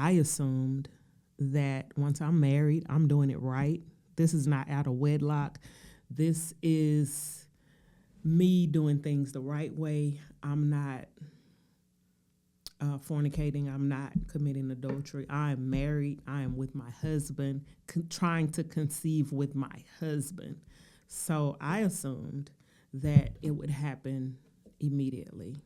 I assumed that once I'm married, I'm doing it right. This is not out of wedlock. This is me doing things the right way. I'm not fornicating. I'm not committing adultery. I am married. I am with my husband, trying to conceive with my husband. So I assumed that it would happen immediately.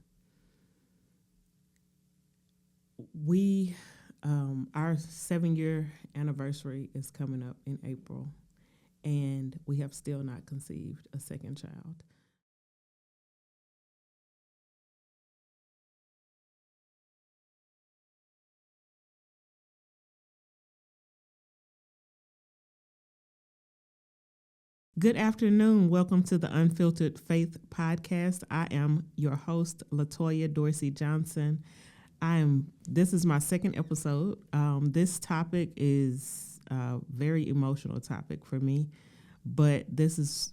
Our 7-year anniversary is coming up in April, and we have still not conceived a second child. Good afternoon. Welcome to the Unfiltered Faith Podcast. I am your host, Latoya Dorsey Johnson. This is my second episode. This topic is a very emotional topic for me, but this is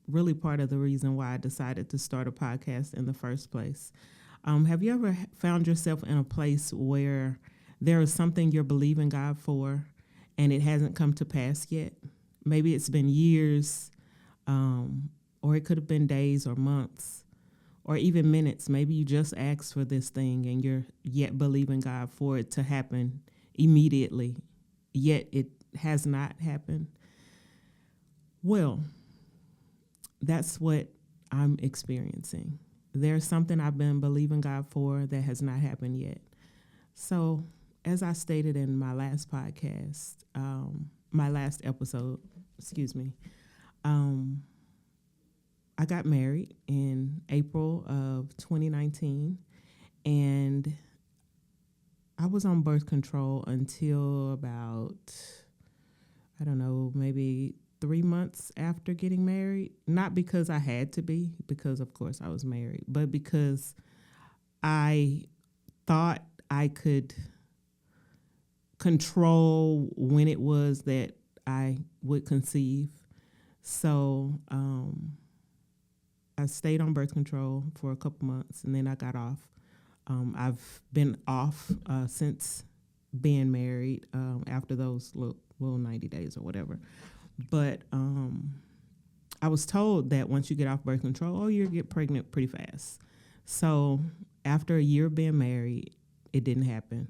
really part of the reason why I decided to start a podcast in the first place. Have you ever found yourself in a place where there is something you're believing God for and it hasn't come to pass yet? Maybe it's been years, or it could have been days or months, or even minutes. Maybe you just asked for this thing and you're yet believing God for it to happen immediately, yet it has not happened. Well, that's what I'm experiencing. There's something I've been believing God for that has not happened yet. So, as I stated in my last podcast, my last episode, I got married in April of 2019, and I was on birth control until about, maybe 3 months after getting married. Not because I had to be, because of course I was married, but because I thought I could control when it was that I would conceive. So I stayed on birth control for a couple months, and then I got off. I've been off since being married after those little 90 days or whatever. But I was told that once you get off birth control, you get pregnant pretty fast. So after a year of being married, it didn't happen.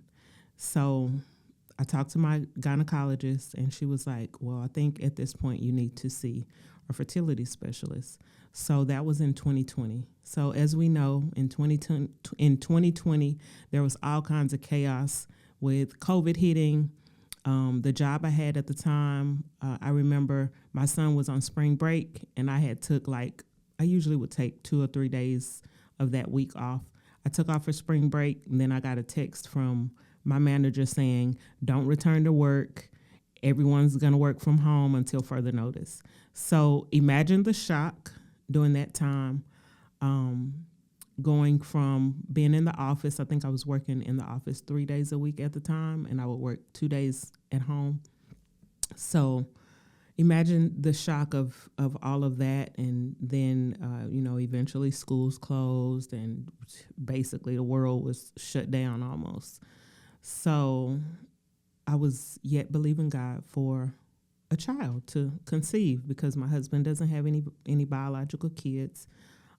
So I talked to my gynecologist, and she was like, well, I think at this point you need to see a fertility specialist. So that was in 2020. So as we know, in 2020, there was all kinds of chaos with COVID hitting. The job I had at the time, I remember my son was on spring break, and I usually would take 2 or 3 days of that week off. I took off for spring break, and then I got a text from my manager saying, don't return to work. Everyone's going to work from home until further notice. So imagine the shock during that time, going from being in the office. I think I was working in the office 3 days a week at the time, and I would work 2 days at home. So imagine the shock of all of that. And then, eventually schools closed, and basically the world was shut down almost. So I was yet believing God for a child to conceive, because my husband doesn't have any biological kids.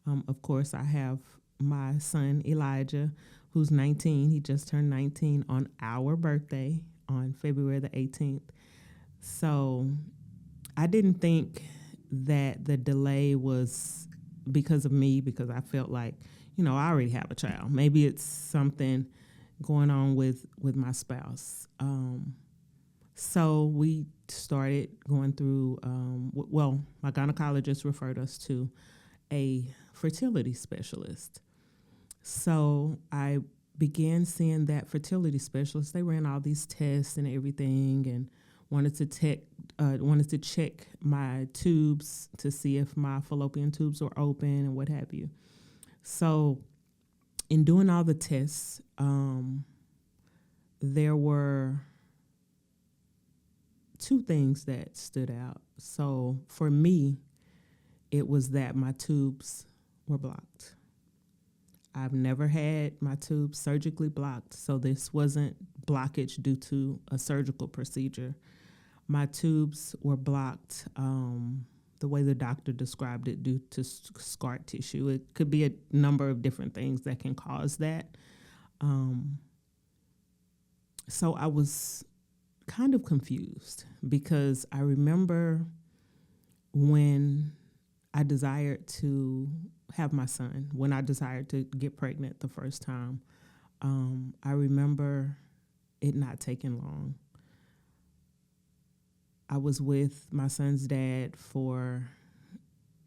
Of course, I have my son Elijah, who's 19. He just turned 19 on our birthday on February the 18th. So I didn't think that the delay was because of me, because I felt like, I already have a child. Maybe it's something going on with my spouse. So we started going through, my gynecologist referred us to a fertility specialist. So I began seeing that fertility specialist. They ran all these tests and everything, and wanted to check my tubes to see if my fallopian tubes were open and what have you. So in doing all the tests, there were 2 things that stood out. So for me, it was that my tubes were blocked. I've never had my tubes surgically blocked, so this wasn't blockage due to a surgical procedure. My tubes were blocked the way the doctor described it due to scar tissue. It could be a number of different things that can cause that. So I was kind of confused because I remember when I desired to have my son, when I desired to get pregnant the first time, I remember it not taking long. I was with my son's dad for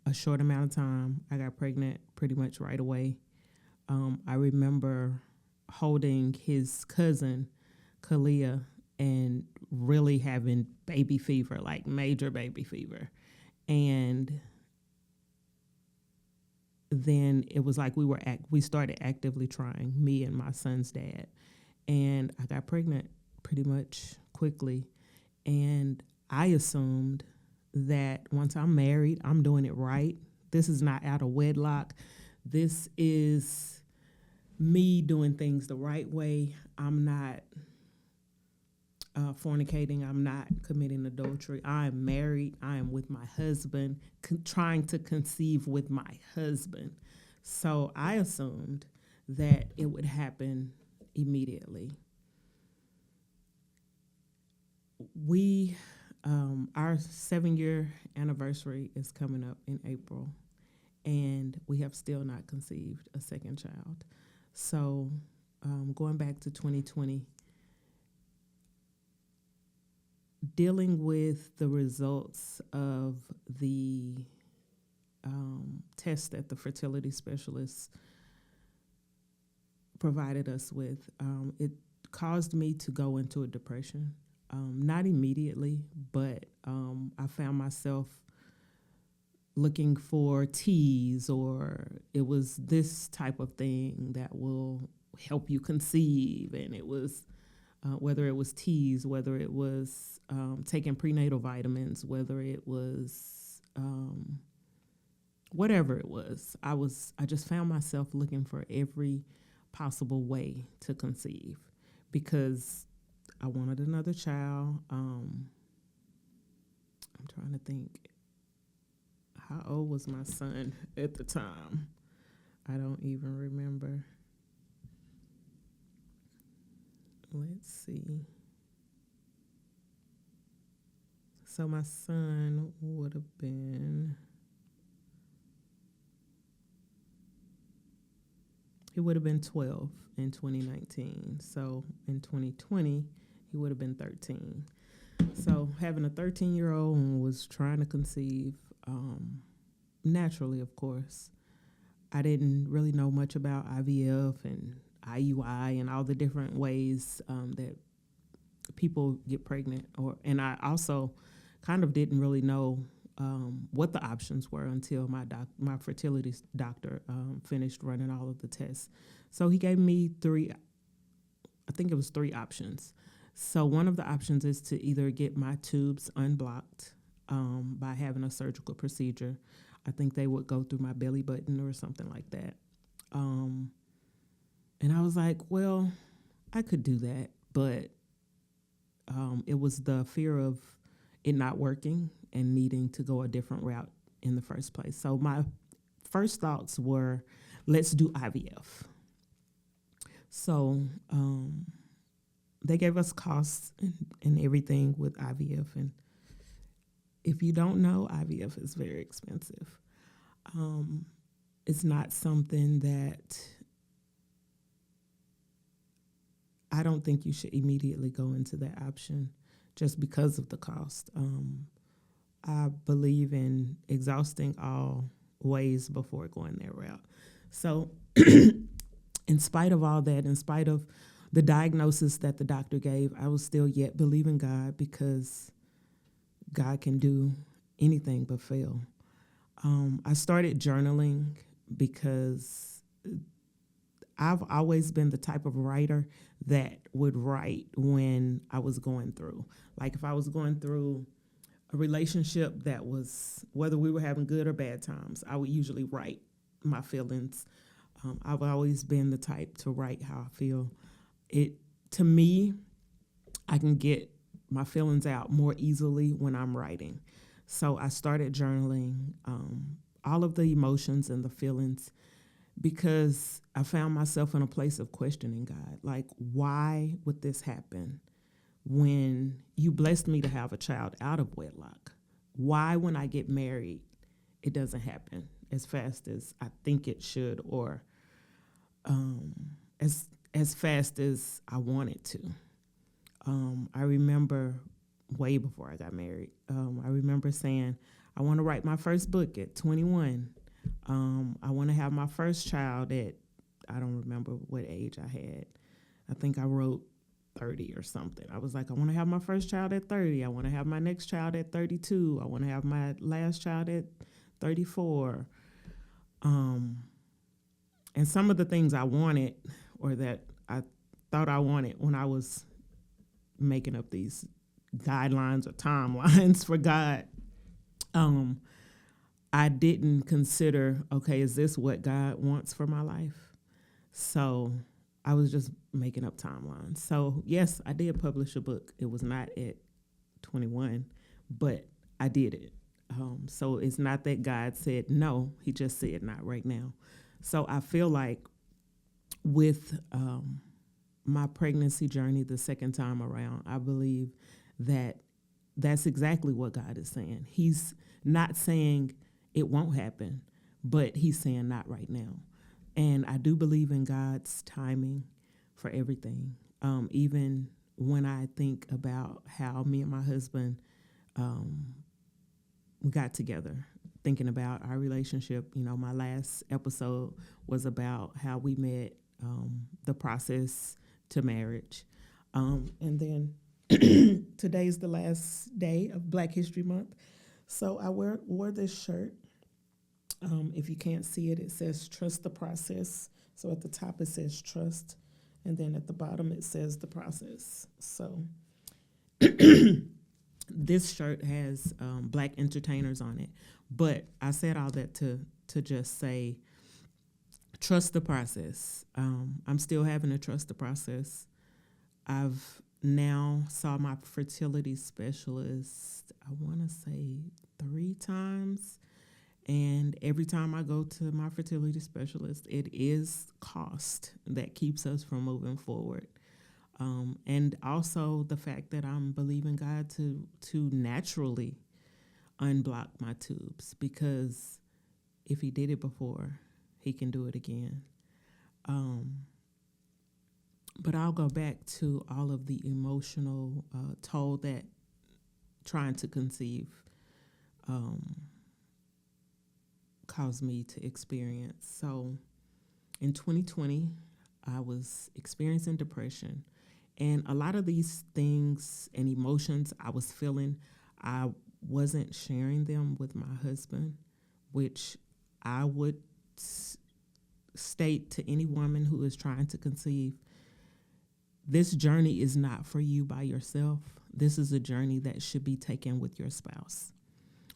a short amount of time. I got pregnant pretty much right away. I remember holding his cousin, Kalia, and really having baby fever, like major baby fever. And then it was like we started actively trying, me and my son's dad. And I got pregnant pretty much quickly. And I assumed that once I'm married, I'm doing it right. This is not out of wedlock. This is me doing things the right way. I'm not fornicating. I'm not committing adultery. I am married. I am with my husband, trying to conceive with my husband. So I assumed that it would happen immediately. Our 7-year anniversary is coming up in April, and we have still not conceived a second child. So going back to 2020, dealing with the results of the test that the fertility specialists provided us with, it caused me to go into a depression. Not immediately, but I found myself looking for teas, or it was this type of thing that will help you conceive. And it was whether it was teas, whether it was taking prenatal vitamins, whether it was whatever it was. I just found myself looking for every possible way to conceive because I wanted another child. I'm trying to think. How old was my son at the time? I don't even remember. Let's see. So my son would have been, he would have been 12 in 2019. So in 2020, he would have been 13. So having a 13-year-old who was trying to conceive, naturally, of course, I didn't really know much about IVF and IUI and all the different ways that people get pregnant. And I also kind of didn't really know what the options were until my fertility doctor finished running all of the tests. So he gave me three options. So one of the options is to either get my tubes unblocked by having a surgical procedure. I think they would go through my belly button or something like that. And I was like, well, I could do that, but it was the fear of it not working and needing to go a different route in the first place. So my first thoughts were, let's do IVF. So they gave us costs and everything with IVF. And if you don't know, IVF is very expensive. It's not something that I don't think you should immediately go into that option just because of the cost. I believe in exhausting all ways before going that route. So in spite of all that, in spite of the diagnosis that the doctor gave, I was still yet believing God because God can do anything but fail. I started journaling because I've always been the type of writer that would write when I was going through. Like if I was going through a relationship that was, whether we were having good or bad times, I would usually write my feelings I've always been the type to write how I feel. It to me, I can get my feelings out more easily when I'm writing. So I started journaling all of the emotions and the feelings because I found myself in a place of questioning God. Like, why would this happen when you blessed me to have a child out of wedlock? Why, when I get married, it doesn't happen as fast as I think it should, or as fast as I want it to? I remember way before I got married, I remember saying, I want to write my first book at 21. I want to have my first child at, I don't remember what age I had. I think I wrote 30 or something. I was like, I want to have my first child at 30. I want to have my next child at 32. I want to have my last child at 34. And some of the things I wanted, or that I thought I wanted when I was making up these guidelines or timelines for God, I didn't consider, okay, is this what God wants for my life? So I was just making up timelines. So yes, I did publish a book. It was not at 21, but I did it. So it's not that God said no, he just said not right now. So I feel like with my pregnancy journey the second time around, I believe that that's exactly what God is saying. He's not saying it won't happen, but he's saying not right now. And I do believe in God's timing for everything. Even when I think about how me and my husband we got together, thinking about our relationship. You know, my last episode was about how we met, the process to marriage. And then today's the last day of Black History Month. So I wore this shirt. If you can't see it, it says trust the process. So at the top it says trust, and then at the bottom it says the process. So this shirt has Black entertainers on it. But I said all that to just say trust the process. I'm still having to trust the process. I've now saw my fertility specialist, I want to say 3 times. And every time I go to my fertility specialist, it is cost that keeps us from moving forward. And also the fact that I'm believing God to naturally unblock my tubes, because if he did it before, he can do it again. But I'll go back to all of the emotional toll that trying to conceive caused me to experience. So in 2020, I was experiencing depression. And a lot of these things and emotions I was feeling, I wasn't sharing them with my husband, which I would state to any woman who is trying to conceive. This journey is not for you by yourself. This is a journey that should be taken with your spouse,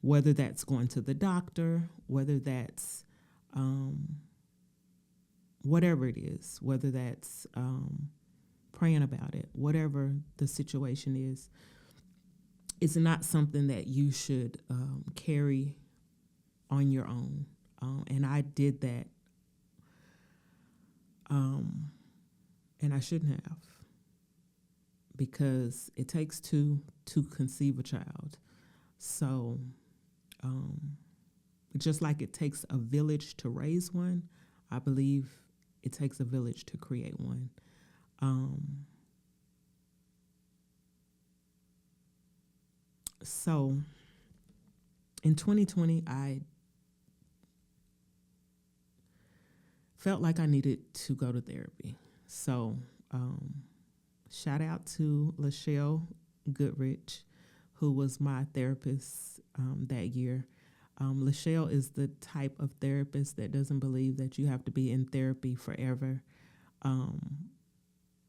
whether that's going to the doctor, whether that's whatever it is, whether that's praying about it, whatever the situation is. It's not something that you should carry on your own. And I did that, and I shouldn't have, because it takes two to conceive a child. So just like it takes a village to raise one, I believe it takes a village to create one. So in 2020, I felt like I needed to go to therapy. So shout out to Lachelle Goodrich, who was my therapist that year. Lachelle is the type of therapist that doesn't believe that you have to be in therapy forever.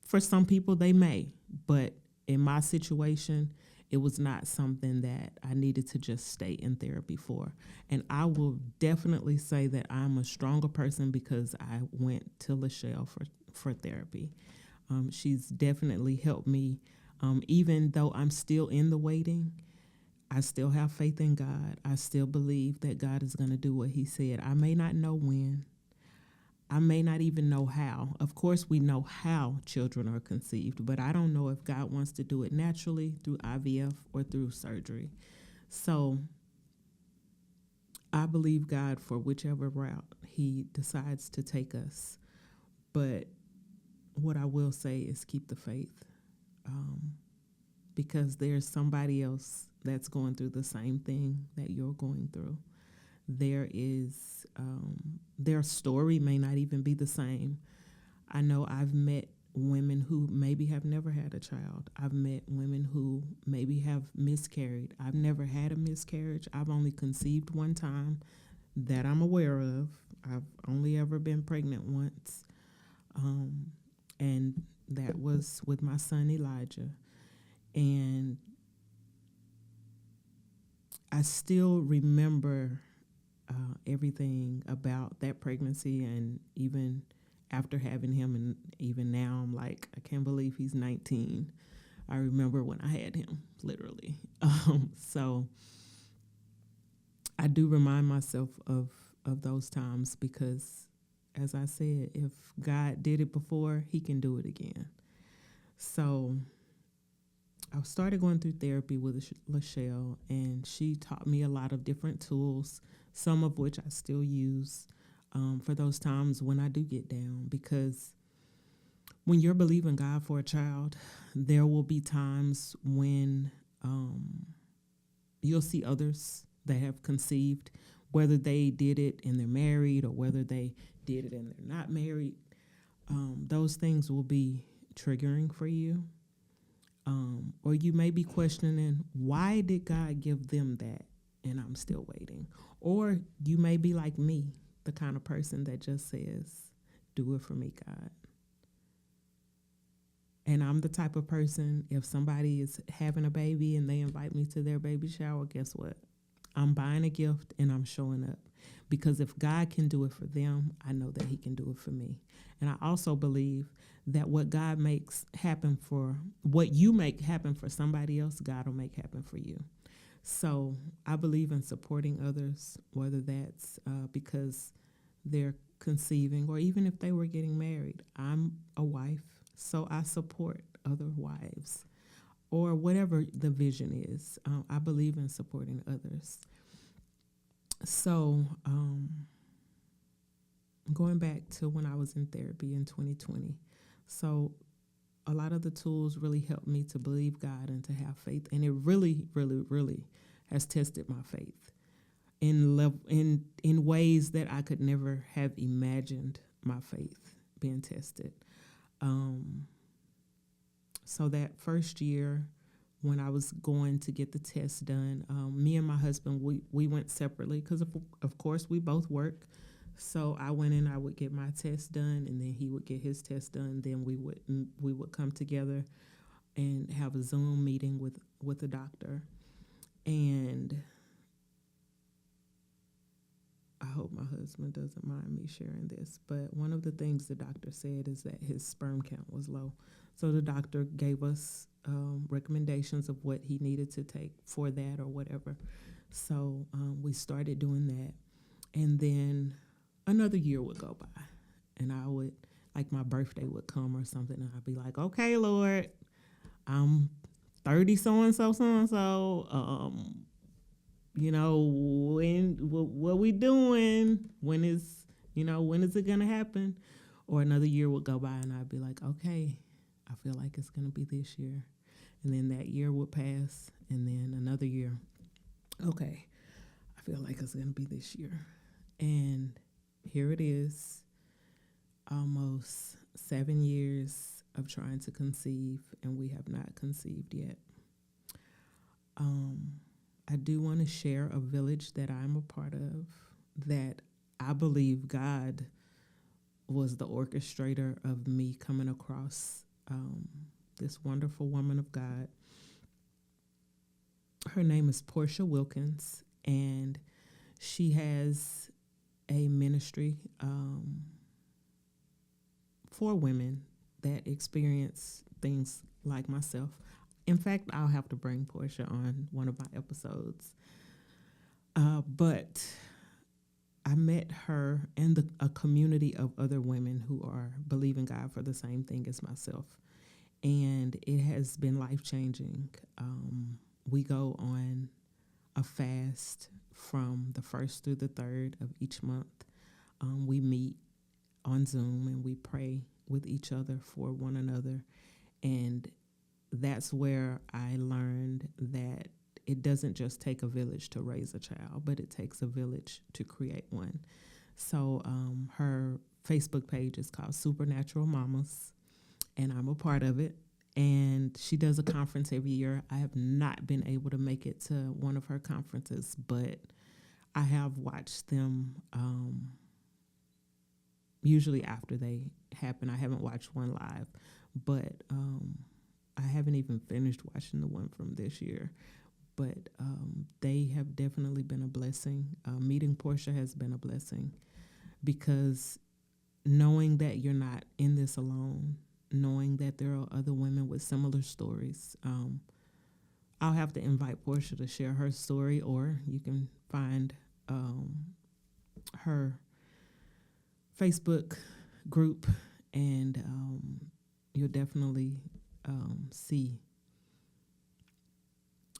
For some people, they may, but in my situation, it was not something that I needed to just stay in therapy for. And I will definitely say that I'm a stronger person because I went to Lachelle for therapy. She's definitely helped me. Even though I'm still in the waiting, I still have faith in God. I still believe that God is going to do what he said. I may not know when. I may not even know how. Of course, we know how children are conceived, but I don't know if God wants to do it naturally through IVF or through surgery. So I believe God for whichever route he decides to take us. But what I will say is keep the faith, because there's somebody else that's going through the same thing that you're going through. There is, their story may not even be the same. I know I've met women who maybe have never had a child. I've met women who maybe have miscarried. I've never had a miscarriage. I've only conceived one time that I'm aware of. I've only ever been pregnant once. And that was with my son Elijah. And I still remember everything about that pregnancy, and even after having him, and even now I'm like, I can't believe he's 19. I remember when I had him, literally. So I do remind myself of those times because, as I said, if God did it before, he can do it again. So I started going through therapy with Lachelle, and she taught me a lot of different tools, some of which I still use for those times when I do get down. Because when you're believing God for a child, there will be times when you'll see others that have conceived, whether they did it and they're married or whether they did it and they're not married. Those things will be triggering for you. Or you may be questioning, why did God give them that and I'm still waiting? Or you may be like me, the kind of person that just says, do it for me, God. And I'm the type of person, if somebody is having a baby and they invite me to their baby shower, guess what? I'm buying a gift and I'm showing up. Because if God can do it for them, I know that he can do it for me. And I also believe that what God makes happen for, what you make happen for somebody else, God will make happen for you. So I believe in supporting others, whether that's because they're conceiving or even if they were getting married. I'm a wife, so I support other wives or whatever the vision is. I believe in supporting others. So going back to when I was in therapy in 2020, so a lot of the tools really helped me to believe God and to have faith, and it really, really, really has tested my faith in ways that I could never have imagined my faith being tested. So that first year when I was going to get the test done, me and my husband, we went separately because, of course, we both work. So I went in, I would get my test done, and then he would get his test done. Then we would come together and have a Zoom meeting with the doctor. And I hope my husband doesn't mind me sharing this, but one of the things the doctor said is that his sperm count was low. So the doctor gave us recommendations of what he needed to take for that or whatever. So we started doing that. And then another year would go by, and I would, like, my birthday would come or something, and I'd be like, okay, Lord, I'm 30 so-and-so. What we doing? When is it going to happen? Or another year would go by, and I'd be like, okay, I feel like it's going to be this year. And then that year would pass, and then another year. Okay, I feel like it's going to be this year. And here it is, almost 7 years of trying to conceive, and we have not conceived yet. I do want to share a village that I'm a part of that I believe God was the orchestrator of me coming across this wonderful woman of God. Her name is Portia Wilkins, and she has a ministry for women that experience things like myself. In fact, I'll have to bring Portia on one of my episodes. But I met her and a community of other women who are believing God for the same thing as myself. And it has been life-changing. We go on a fast from the 1st through the 3rd of each month. We meet on Zoom and we pray with each other for one another. And that's where I learned that it doesn't just take a village to raise a child, but it takes a village to create one. So her Facebook page is called Supernatural Mamas, and I'm a part of it. And she does a conference every year. I have not been able to make it to one of her conferences, but I have watched them usually after they happen. I haven't watched one live, but I haven't even finished watching the one from this year. But they have definitely been a blessing. Meeting Portia has been a blessing because knowing that you're not in this alone, knowing that there are other women with similar stories. I'll have to invite Portia to share her story, or you can find her Facebook group, and you'll definitely see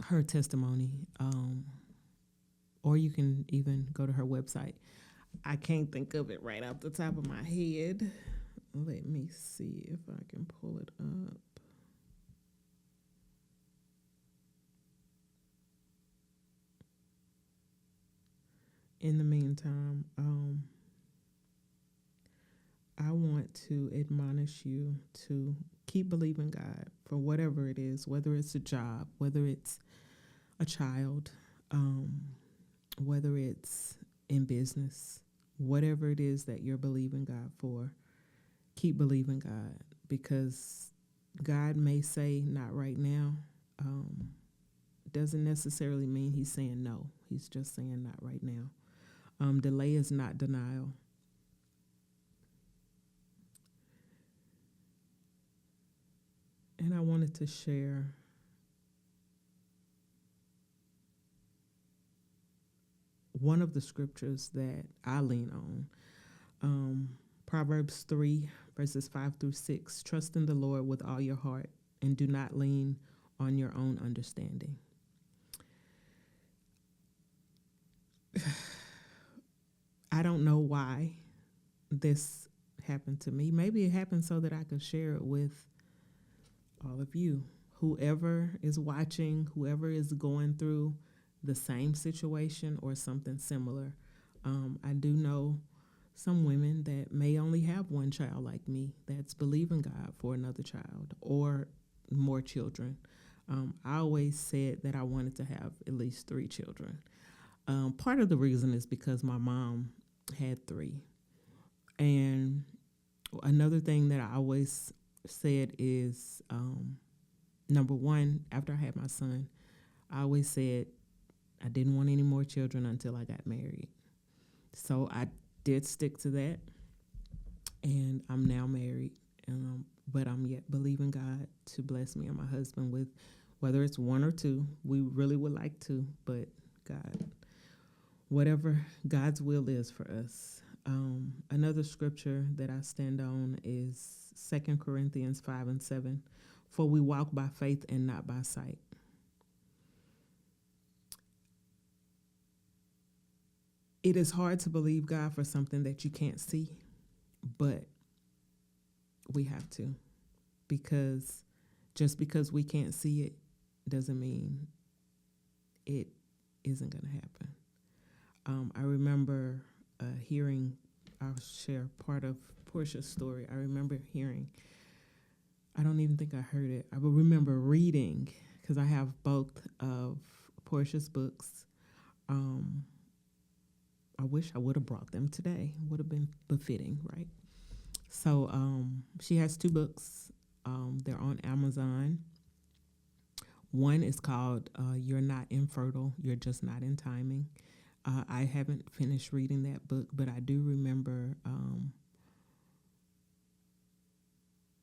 her testimony, or you can even go to her website. I can't think of it right off the top of my head. Let me see if I can pull it up. In the meantime, I want to admonish you to keep believing God for whatever it is, whether it's a job, whether it's a child, whether it's in business, whatever it is that you're believing God for, keep believing God, because God may say not right now. Doesn't necessarily mean he's saying no. He's just saying not right now. Delay is not denial. And I wanted to share one of the scriptures that I lean on. Proverbs 3, verses 5 through 6. Trust in the Lord with all your heart and do not lean on your own understanding. I don't know why this happened to me. Maybe it happened so that I could share it with all of you. Whoever is watching, whoever is going through the same situation or something similar. I do know some women that may only have one child like me that's believing God for another child or more children. I always said that I wanted to have at least 3 children. Part of the reason is because my mom had 3. And another thing that I always said is, number one, after I had my son, I always said I didn't want any more children until I got married. So I did stick to that, and I'm now married, but I'm yet believing God to bless me and my husband with, whether it's 1 or 2, we really would like to, but God, whatever God's will is for us. Another scripture that I stand on is 2 Corinthians 5 and 7. For we walk by faith and not by sight. It is hard to believe God for something that you can't see, but we have to, because just because we can't see it doesn't mean it isn't going to happen. I remember hearing, I'll share part of Portia's story. I remember hearing, I don't even think I heard it. I will remember reading, because I have both of Portia's books. I wish I would have brought them today. Would have been befitting, right? So she has 2 books. They're on Amazon. One is called You're Not Infertile, You're Just Not in Timing. I haven't finished reading that book, but I do remember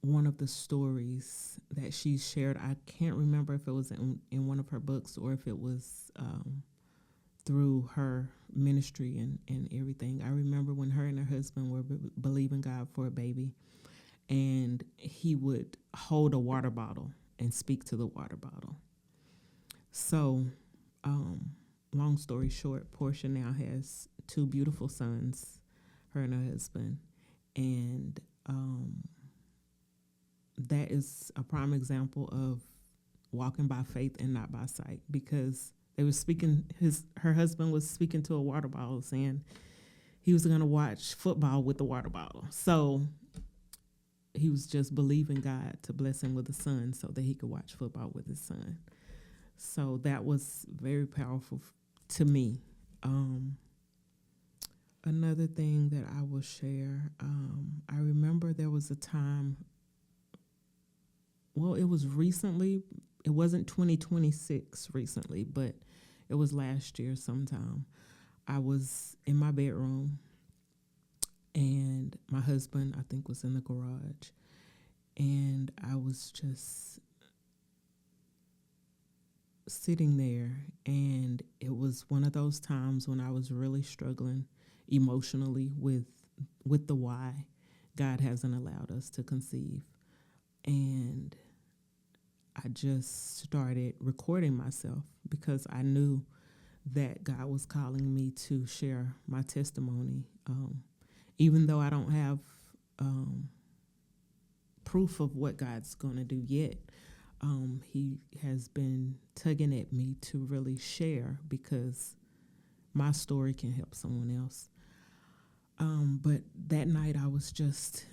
one of the stories that she shared. I can't remember if it was in one of her books or if it was through her ministry and everything. I remember when her and her husband were believing God for a baby, and he would hold a water bottle and speak to the water bottle. So, long story short, Portia now has 2 beautiful sons, her and her husband, and that is a prime example of walking by faith and not by sight, because they were speaking, her husband was speaking to a water bottle, saying he was going to watch football with the water bottle. So he was just believing God to bless him with a son so that he could watch football with his son. So that was very powerful to me. Another thing that I will share, I remember there was a time, well, it was recently, it wasn't 2026 recently, but it was last year sometime. I was in my bedroom, and my husband, I think, was in the garage, and I was just sitting there, and it was one of those times when I was really struggling emotionally with the why God hasn't allowed us to conceive. And I just started recording myself because I knew that God was calling me to share my testimony. Even though I don't have proof of what God's going to do yet, he has been tugging at me to really share, because my story can help someone else. But that night I was just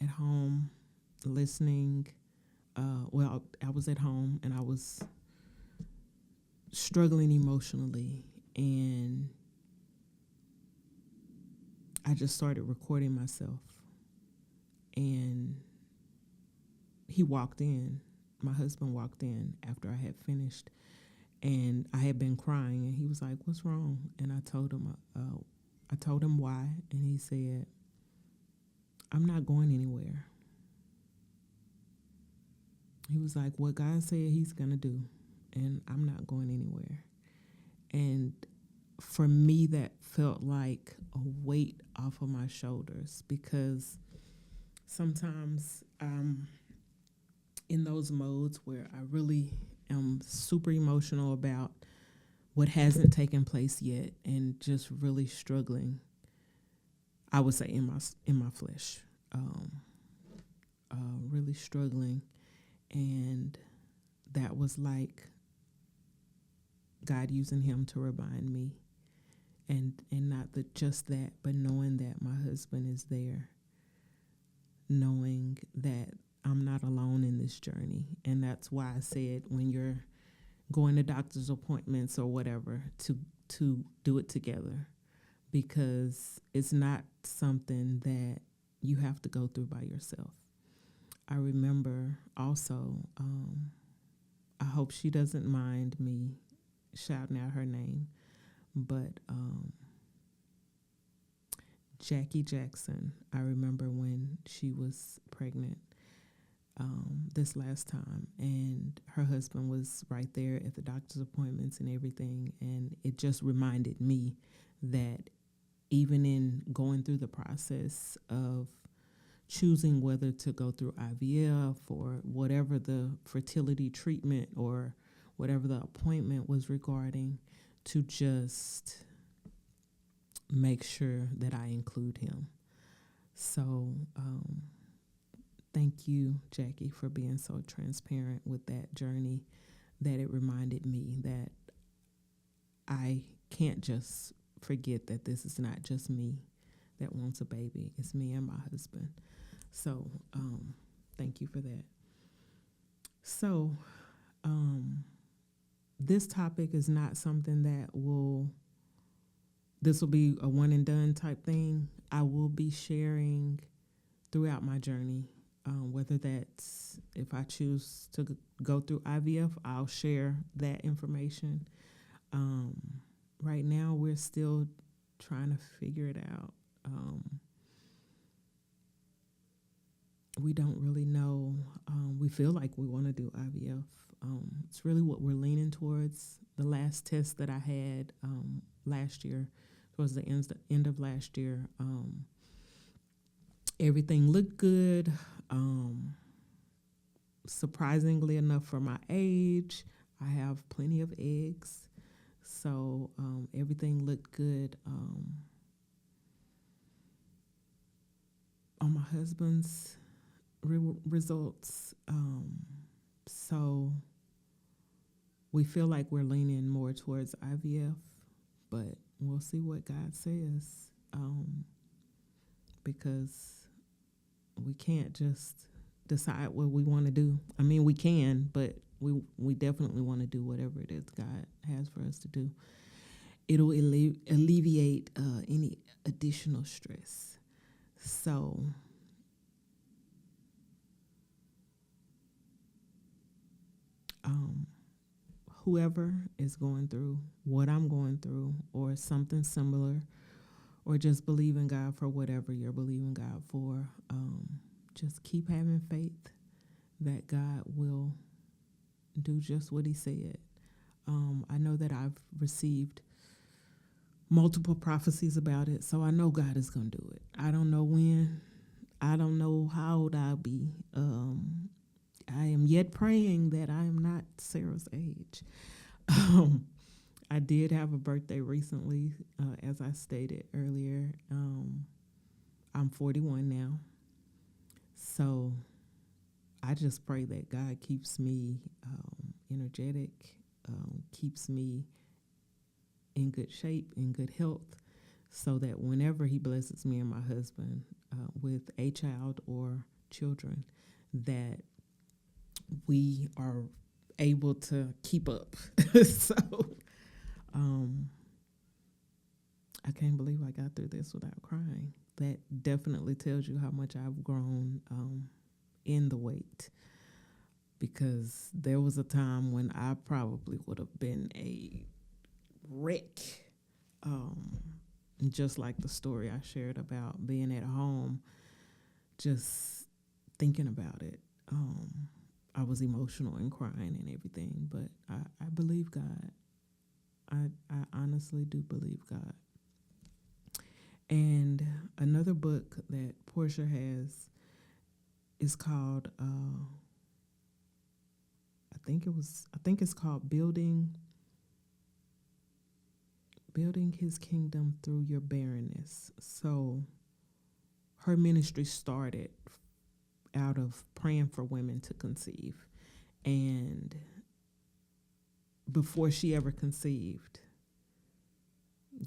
at home listening. I was at home and I was struggling emotionally, and I just started recording myself. And he walked in. My husband walked in after I had finished, and I had been crying, and he was like, "What's wrong?" And I told him why, and he said, "I'm not going anywhere." He was like, "What God said he's going to do, and I'm not going anywhere." And for me, that felt like a weight off of my shoulders, because sometimes I'm in those modes where I really am super emotional about what hasn't taken place yet, and just really struggling, I would say, in my flesh, really struggling. And that was like God using him to remind me, and not just that, but knowing that my husband is there, knowing that I'm not alone in this journey. And that's why I said, when you're going to doctor's appointments or whatever, to do it together, because it's not something that you have to go through by yourself. I remember also, I hope she doesn't mind me shouting out her name, but Jackie Jackson, I remember when she was pregnant this last time, and her husband was right there at the doctor's appointments and everything, and it just reminded me that even in going through the process of choosing whether to go through IVF or whatever the fertility treatment or whatever the appointment was regarding, to just make sure that I include him. So thank you, Jackie, for being so transparent with that journey, that it reminded me that I can't just forget that this is not just me that wants a baby. It's me and my husband. So thank you for that. So this topic is not something that this will be a one and done type thing. I will be sharing throughout my journey whether that's if I choose to go through IVF, I'll share that information. Right now, we're still trying to figure it out. We don't really know. We feel like we want to do IVF. It's really what we're leaning towards. The last test that I had last year, towards the end of last year, everything looked good. Surprisingly enough, for my age, I have plenty of eggs. So everything looked good. On my husband's results. So we feel like we're leaning more towards IVF, but we'll see what God says, because we can't just decide what we want to do. I mean, we can, but we definitely want to do whatever it is God has for us to do. It'll alleviate any additional stress. So whoever is going through what I'm going through or something similar, or just believe in God for whatever you're believing God for, just keep having faith that God will do just what he said. I know that I've received multiple prophecies about it, so I know God is going to do it. I don't know when. I don't know how old I'll be. I am yet praying that I am not Sarah's age. I did have a birthday recently, as I stated earlier. I'm 41 now. So I just pray that God keeps me energetic, keeps me in good shape, in good health, so that whenever he blesses me and my husband with a child or children, that we are able to keep up. So I can't believe I got through this without crying. That definitely tells you how much I've grown in the weight, because there was a time when I probably would have been a wreck, just like the story I shared about being at home, just thinking about it. I was emotional and crying and everything, but I believe God. I honestly do believe God. And another book that Portia has is called, I think it's called Building His Kingdom Through Your Barrenness. So her ministry started out of praying for women to conceive. And before she ever conceived,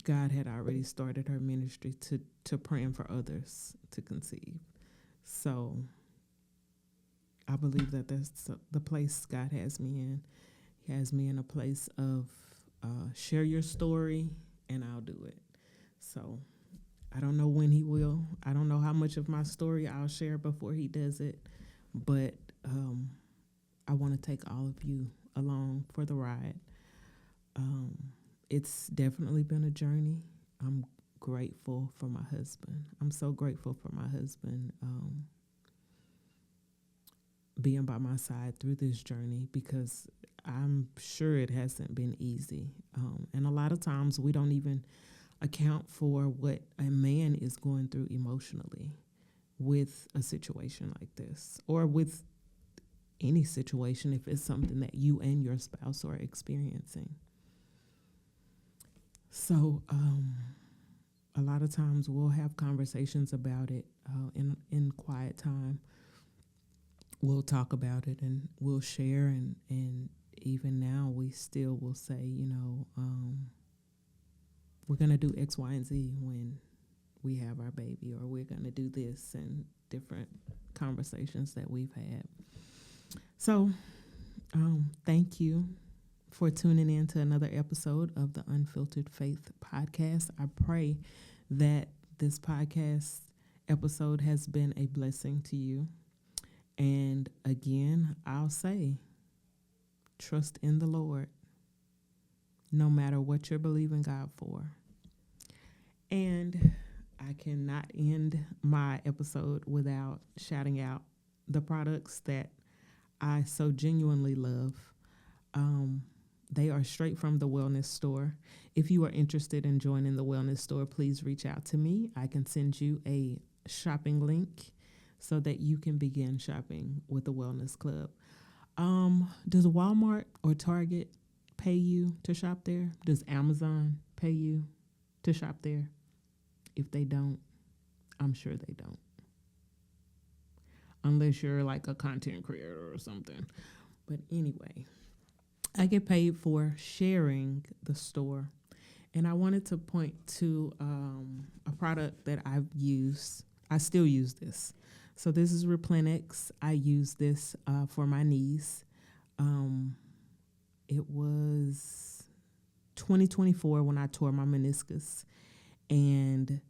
God had already started her ministry to praying for others to conceive. So I believe that that's the place God has me in. He has me in a place of share your story and I'll do it. So I don't know when he will. I don't know how much of my story I'll share before he does it. But I want to take all of you along for the ride. It's definitely been a journey. I'm grateful for my husband. I'm so grateful for my husband being by my side through this journey, because I'm sure it hasn't been easy. And a lot of times we don't even account for what a man is going through emotionally with a situation like this, or with any situation if it's something that you and your spouse are experiencing. So a lot of times we'll have conversations about it in quiet time. We'll talk about it and we'll share, and even now we still will say, we're going to do X, Y, and Z when we have our baby, or we're going to do this, and different conversations that we've had. So thank you for tuning in to another episode of the Unfiltered Faith podcast. I pray that this podcast episode has been a blessing to you. And again, I'll say, trust in the Lord, no matter what you're believing God for. And I cannot end my episode without shouting out the products that I so genuinely love. They are straight from the wellness store. If you are interested in joining the wellness store, please reach out to me. I can send you a shopping link so that you can begin shopping with the Wellness Club. Does Walmart or Target pay you to shop there? Does Amazon pay you to shop there? If they don't, I'm sure they don't. Unless you're like a content creator or something. But anyway, I get paid for sharing the store. And I wanted to point to a product that I've used. I still use this. So this is Replenix. I use this for my knees. It was 2024 when I tore my meniscus. And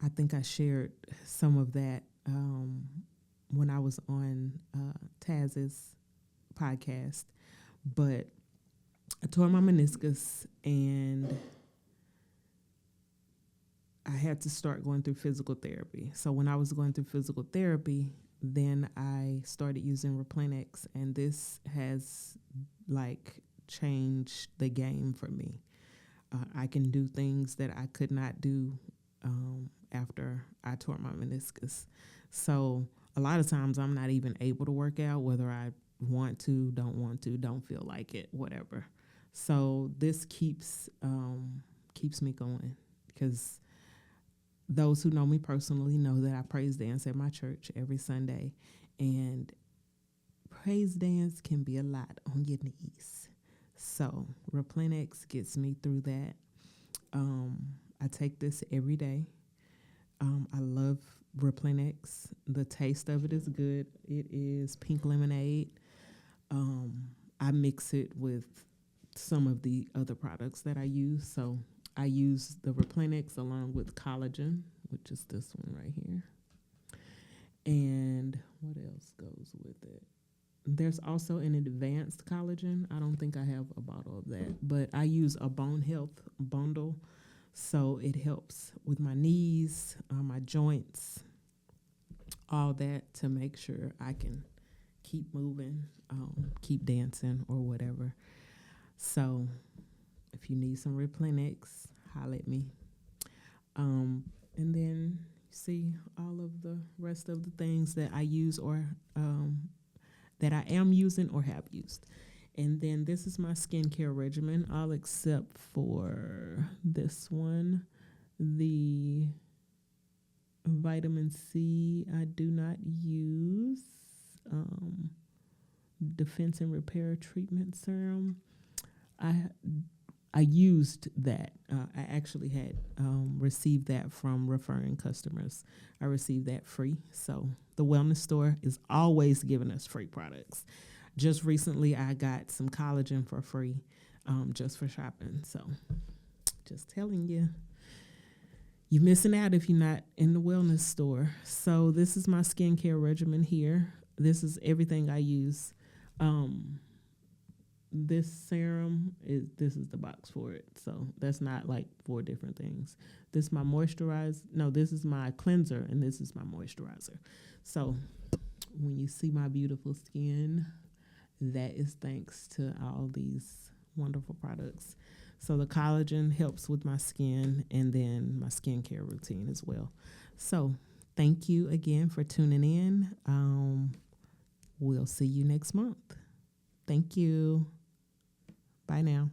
I think I shared some of that when I was on Taz's podcast. But I tore my meniscus and I had to start going through physical therapy. So when I was going through physical therapy, then I started using Replenix, and this has like changed the game for me. I can do things that I could not do after I tore my meniscus. So a lot of times I'm not even able to work out, whether I want to, don't feel like it, whatever. So this keeps me going, because those who know me personally know that I praise dance at my church every Sunday, and praise dance can be a lot on your knees. So Replenix gets me through that. I take this every day. I love Replenix. The taste of it is good. It is pink lemonade. I mix it with some of the other products that I use. So I use the Replenix along with collagen, which is this one right here. And what else goes with it? There's also an advanced collagen. I don't think I have a bottle of that, but I use a bone health bundle. So it helps with my knees, my joints, all that, to make sure I can keep moving, keep dancing or whatever. So if you need some Replenix, holler at me. And then see all of the rest of the things that I use or that I am using or have used. And then this is my skincare regimen, all except for this one, the vitamin C I do not use. Defense and Repair Treatment Serum. I used that. I actually had received that from referring customers. I received that free. So the wellness store is always giving us free products. Just recently, I got some collagen for free just for shopping. So just telling you, you're missing out if you're not in the wellness store. So this is my skincare regimen here. This is everything I use. This serum this is the box for it. So that's not like 4 different things. This is my this is my cleanser, and this is my moisturizer. So when you see my beautiful skin, that is thanks to all these wonderful products. So the collagen helps with my skin, and then my skincare routine as well. So thank you again for tuning in. We'll see you next month. Thank you. Bye now.